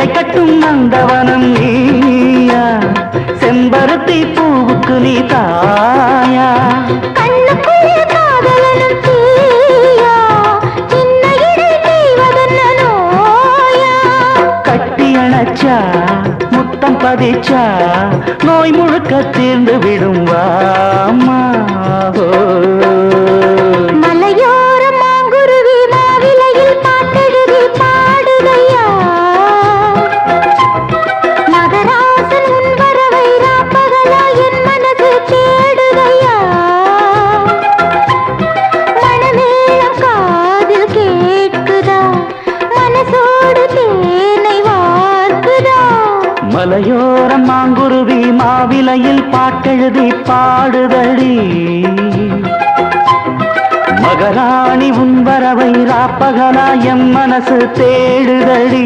சிலை கட்டும் நந்தவனம் நீயா, செம்பருத்தி பூவுக்கு நீ தாயா. கண்ணுக்குள்ளே காதலனும் தீயா, சின்ன இடை செய்வதென்ன நோயா. கட்டி அணைச்சா முத்தம் பதிச்சா நோய் முழுக்க தீர்ந்து விடும் வாமா. மலையோர மாங்குருவி மாவிலையில் பாட்டெழுதி பாடுதையா, மகராசன் உன் வரவை ராப்பகலா என் மனது தேடுதையா. மணமேளம் காதில் கேட்குதா, மனசோடு தேனை வார்க்குதா. மலையோரம் மாங்குருவி மாவிலையில் பாட்டெழுதி பாடுதடி, மகராணி உன் வரவை ராப்பகலா எம் மனசு தேடுதடி.